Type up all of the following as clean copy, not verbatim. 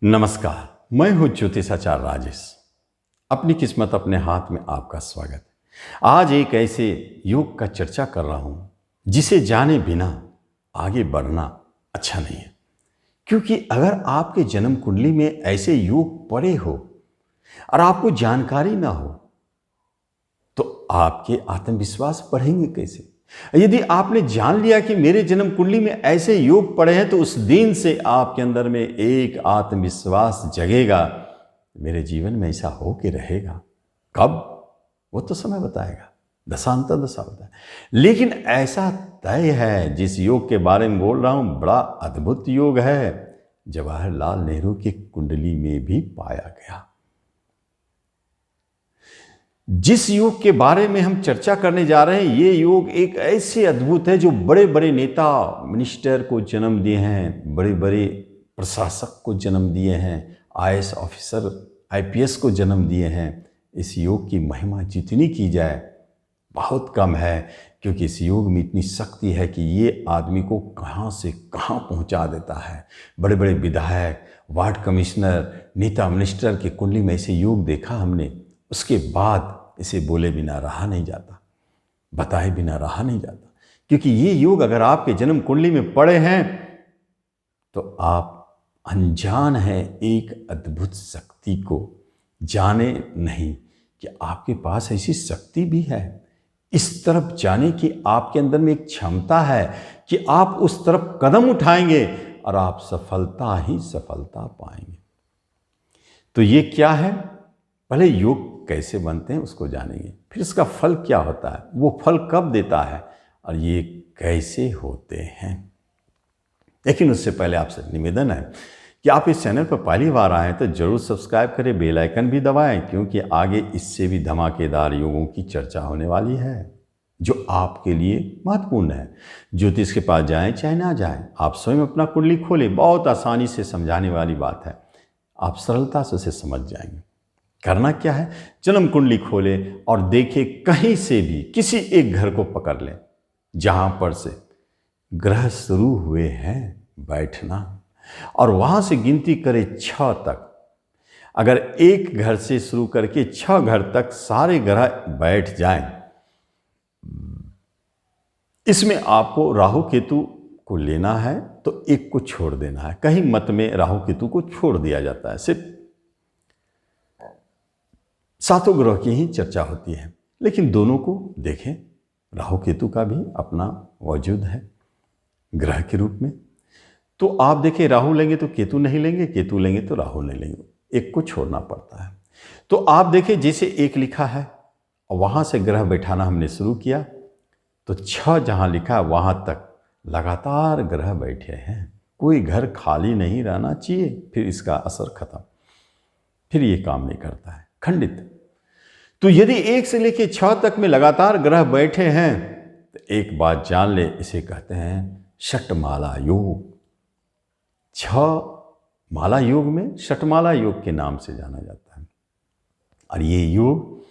नमस्कार, मैं हूं ज्योतिषाचार्य राजेश। अपनी किस्मत अपने हाथ में आपका स्वागत है। आज एक ऐसे योग का चर्चा कर रहा हूं जिसे जाने बिना आगे बढ़ना अच्छा नहीं है। क्योंकि अगर आपके जन्म कुंडली में ऐसे योग पड़े हो और आपको जानकारी ना हो तो आपके आत्मविश्वास बढ़ेंगे कैसे। यदि आपने जान लिया कि मेरे जन्म कुंडली में ऐसे योग पड़े हैं तो उस दिन से आपके अंदर में एक आत्मविश्वास जगेगा। मेरे जीवन में ऐसा हो के रहेगा। कब, वो तो समय बताएगा, दशांतर दशा बताएगा। लेकिन ऐसा तय है, जिस योग के बारे में बोल रहा हूं बड़ा अद्भुत योग है, जवाहरलाल नेहरू की कुंडली में भी पाया गया। जिस योग के बारे में हम चर्चा करने जा रहे हैं, ये योग एक ऐसे अद्भुत है जो बड़े बड़े नेता मिनिस्टर को जन्म दिए हैं, बड़े बड़े प्रशासक को जन्म दिए हैं, आईएएस ऑफिसर आईपीएस को जन्म दिए हैं। इस योग की महिमा जितनी की जाए बहुत कम है, क्योंकि इस योग में इतनी शक्ति है कि ये आदमी को कहाँ से कहाँ पहुँचा देता है। बड़े बड़े विधायक, वार्ड कमिश्नर, नेता मिनिस्टर की कुंडली में ऐसे योग देखा हमने। उसके बाद इसे बोले बिना रहा नहीं जाता, बताए बिना रहा नहीं जाता। क्योंकि ये योग अगर आपके जन्म कुंडली में पड़े हैं तो आप अनजान हैं एक अद्भुत शक्ति को, जाने नहीं कि आपके पास ऐसी शक्ति भी है। इस तरफ जाने की आपके अंदर में एक क्षमता है कि आप उस तरफ कदम उठाएंगे और आप सफलता ही सफलता पाएंगे। तो ये क्या है, पहले योग कैसे बनते हैं उसको जानेंगे, फिर इसका फल क्या होता है, वो फल कब देता है और ये कैसे होते हैं। लेकिन उससे पहले आपसे निवेदन है कि आप इस चैनल पर पहली बार आए तो जरूर सब्सक्राइब करें, बेल आइकन भी दबाएं, क्योंकि आगे इससे भी धमाकेदार योगों की चर्चा होने वाली है जो आपके लिए महत्वपूर्ण है। ज्योतिष के पास जाएं चाहे ना जाएं, आप स्वयं अपना कुंडली खोलें। बहुत आसानी से समझाने वाली बात है, आप सरलता से उसे समझ जाएंगे। करना क्या है, जन्म कुंडली खोलें और देखें, कहीं से भी किसी एक घर को पकड़ लें जहां पर से ग्रह शुरू हुए हैं बैठना, और वहां से गिनती करें 6 तक। अगर एक घर से शुरू करके 6 घर तक सारे ग्रह बैठ जाएं, इसमें आपको राहु केतु को लेना है तो एक को छोड़ देना है। कहीं मत में राहु केतु को छोड़ दिया जाता है, सिर्फ 7 ग्रह की ही चर्चा होती है। लेकिन दोनों को देखें, राहु केतु का भी अपना वजूद है ग्रह के रूप में। तो आप देखें, राहु लेंगे तो केतु नहीं लेंगे, केतु लेंगे तो राहु नहीं लेंगे, एक को छोड़ना पड़ता है। तो आप देखें, जैसे एक लिखा है और वहां से ग्रह बैठाना हमने शुरू किया तो 6 जहां लिखा है वहां तक लगातार ग्रह बैठे हैं। कोई घर खाली नहीं रहना चाहिए, फिर इसका असर खत्म, फिर ये काम नहीं करता है, खंडित। तो यदि 1 से लेकर 6 तक में लगातार ग्रह बैठे हैं तो एक बात जान ले, इसे कहते हैं षटमाला योग। 6 माला योग में षटमाला योग के नाम से जाना जाता है। और ये योग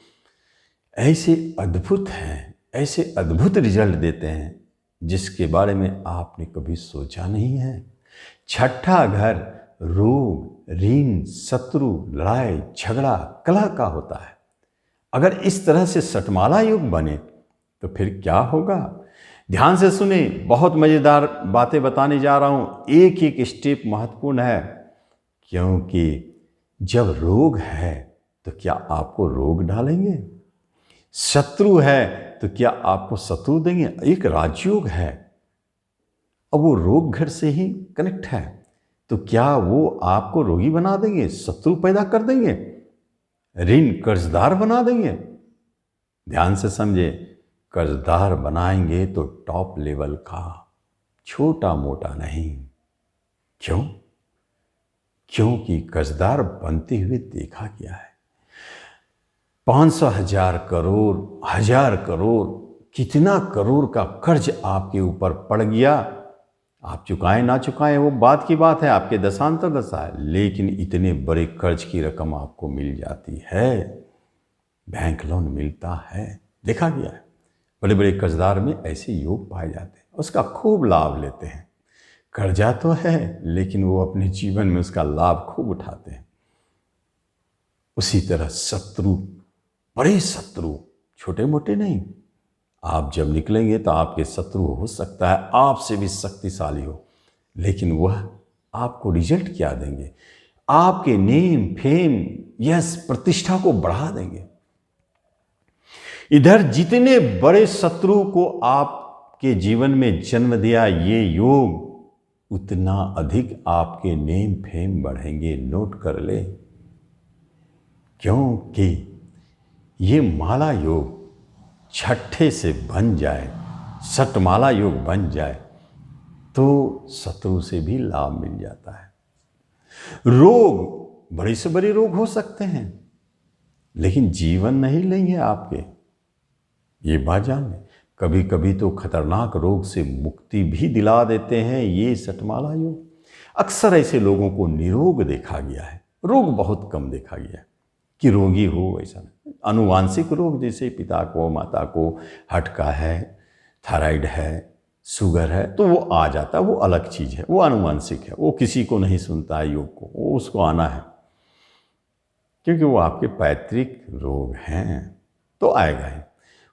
ऐसे अद्भुत हैं, ऐसे अद्भुत रिजल्ट देते हैं जिसके बारे में आपने कभी सोचा नहीं है। 6ठा घर रोग, ऋण, शत्रु, लड़ाई झगड़ा, कलह का होता है। अगर इस तरह से षटमाला योग बने तो फिर क्या होगा, ध्यान से सुने। बहुत मजेदार बातें बताने जा रहा हूं, एक एक स्टेप महत्वपूर्ण है। क्योंकि जब रोग है तो क्या आपको रोग डालेंगे, शत्रु है तो क्या आपको शत्रु देंगे। एक राजयोग है और वो रोग घर से ही कनेक्ट है, तो क्या वो आपको रोगी बना देंगे, शत्रु पैदा कर देंगे, ऋण कर्जदार बना देंगे। ध्यान से समझे, कर्जदार बनाएंगे तो टॉप लेवल का, छोटा मोटा नहीं। क्यों? क्योंकि कर्जदार बनते हुए देखा गया है। 500 हजार करोड़, 1000 करोड़, कितना करोड़ का कर्ज आपके ऊपर पड़ गया। आप चुकाएं ना चुकाएं वो बात की बात है, आपके दशांतर दशा है, लेकिन इतने बड़े कर्ज की रकम आपको मिल जाती है, बैंक लोन मिलता है, देखा गया है। बड़े बड़े कर्जदार में ऐसे योग पाए जाते हैं, उसका खूब लाभ लेते हैं। कर्जा तो है, लेकिन वो अपने जीवन में उसका लाभ खूब उठाते हैं। उसी तरह शत्रु, बड़े शत्रु, छोटे मोटे नहीं। आप जब निकलेंगे तो आपके शत्रु हो सकता है आपसे भी शक्तिशाली हो, लेकिन वह आपको रिजल्ट क्या देंगे? आपके नेम, फेम, यश, प्रतिष्ठा को बढ़ा देंगे। इधर जितने बड़े शत्रु को आपके जीवन में जन्म दिया ये योग, उतना अधिक आपके नेम फेम बढ़ेंगे। नोट कर ले, क्योंकि ये माला योग छठे से बन जाए, शतमाला योग बन जाए, तो शत्रु से भी लाभ मिल जाता है। रोग, बड़े से बड़े रोग हो सकते हैं, लेकिन जीवन नहीं लेंगे आपके, ये बात जान लें। कभी कभी तो खतरनाक रोग से मुक्ति भी दिला देते हैं ये शतमाला योग। अक्सर ऐसे लोगों को निरोग देखा गया है, रोग बहुत कम देखा गया है कि रोगी हो, ऐसा नहीं। आनुवांशिक रोग, जैसे पिता को, माता को हार्ट का है, थायराइड है, शुगर है, तो वो आ जाता है, वो अलग चीज़ है, वो आनुवांशिक है, वो किसी को नहीं सुनता है योग को, वो उसको आना है, क्योंकि वो आपके पैतृक रोग हैं, तो आएगा ही।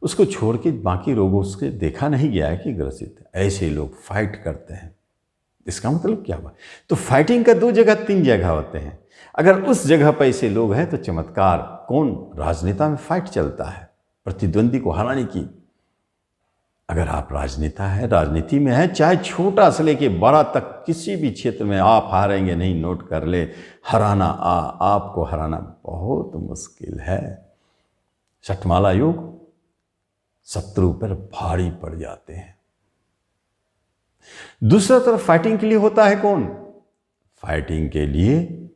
उसको छोड़ के बाकी रोगों से देखा नहीं गया है कि ग्रसित है। ऐसे लोग फाइट करते हैं। इसका मतलब क्या हुआ? तो फाइटिंग का 2 जगह 3 जगह होते हैं। अगर उस जगह पर ऐसे लोग हैं तो चमत्कार। कौन? राजनेता में फाइट चलता है प्रतिद्वंदी को हराने की। अगर आप राजनेता है, राजनीति में है, चाहे छोटा से लेके बड़ा तक किसी भी क्षेत्र में आप हारेंगे नहीं। नोट कर ले, हराना आपको हराना बहुत मुश्किल है। शतमाला योग शत्रु पर भारी पड़ जाते हैं। दूसरा तरफ फाइटिंग के लिए होता है कौन? फाइटिंग के लिए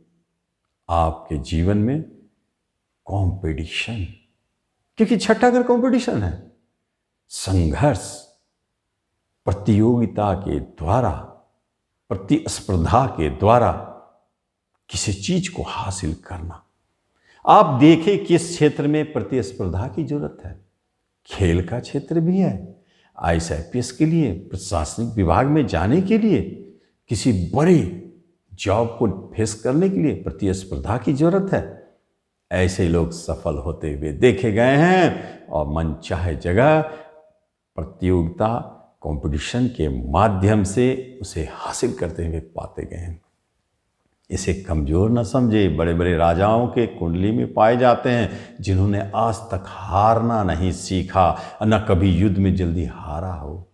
आपके जीवन में कंपटीशन, क्योंकि छठा घर कंपटीशन है, संघर्ष, प्रतियोगिता के द्वारा, प्रतिस्पर्धा के द्वारा किसी चीज को हासिल करना। आप देखें किस क्षेत्र में प्रतिस्पर्धा की जरूरत है। खेल का क्षेत्र भी है, IAS के लिए, प्रशासनिक विभाग में जाने के लिए, किसी बड़े जॉब को फेस करने के लिए प्रतिस्पर्धा की जरूरत है। ऐसे लोग सफल होते हुए देखे गए हैं और मनचाहे जगह प्रतियोगिता, कंपटीशन के माध्यम से उसे हासिल करते हुए पाते गए हैं। इसे कमजोर न समझे। बड़े बड़े राजाओं के कुंडली में पाए जाते हैं जिन्होंने आज तक हारना नहीं सीखा, न कभी युद्ध में जल्दी हारा हो।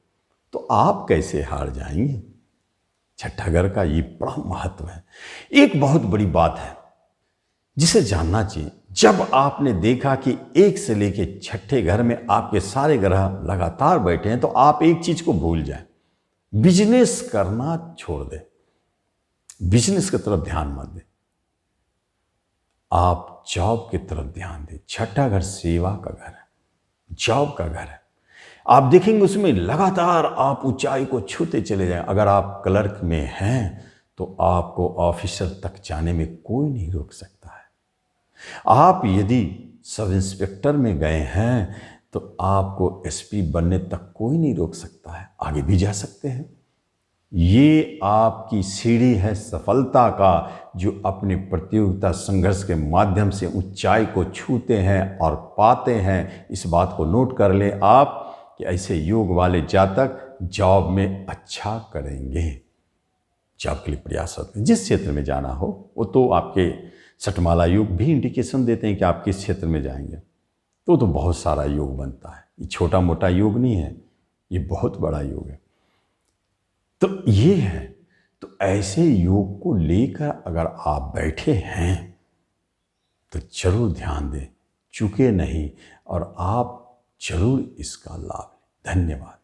तो आप कैसे हार जाएंगे? छठा घर का ये बड़ा महत्व है। एक बहुत बड़ी बात है जिसे जानना चाहिए। जब आपने देखा कि 1 से लेके छठे घर में आपके सारे ग्रह लगातार बैठे हैं, तो आप एक चीज को भूल जाए, बिजनेस करना छोड़ दे। बिजनेस की तरफ ध्यान मत दे, आप जॉब की तरफ ध्यान दे। छठा घर सेवा का घर है, जॉब का घर है। आप देखेंगे उसमें लगातार आप ऊंचाई को छूते चले जाएं। अगर आप क्लर्क में हैं तो आपको ऑफिसर तक जाने में कोई नहीं रोक सकता है। आप यदि सब इंस्पेक्टर में गए हैं तो आपको SP बनने तक कोई नहीं रोक सकता है, आगे भी जा सकते हैं। ये आपकी सीढ़ी है सफलता का, जो अपने प्रतियोगिता संघर्ष के माध्यम से ऊंचाई को छूते हैं और पाते हैं। इस बात को नोट कर ले आप कि ऐसे योग वाले जातक जॉब में अच्छा करेंगे। जॉब के लिए प्रयासरत हैं, जिस क्षेत्र में जाना हो वो तो आपके शतमाला योग भी इंडिकेशन देते हैं कि आप किस क्षेत्र में जाएंगे। तो बहुत सारा योग बनता है। ये छोटा मोटा योग नहीं है, ये बहुत बड़ा योग है। तो ये है, तो ऐसे योग को लेकर अगर आप बैठे हैं तो जरूर ध्यान दें, चूके नहीं, और आप जरूर इसका लाभ लें। धन्यवाद।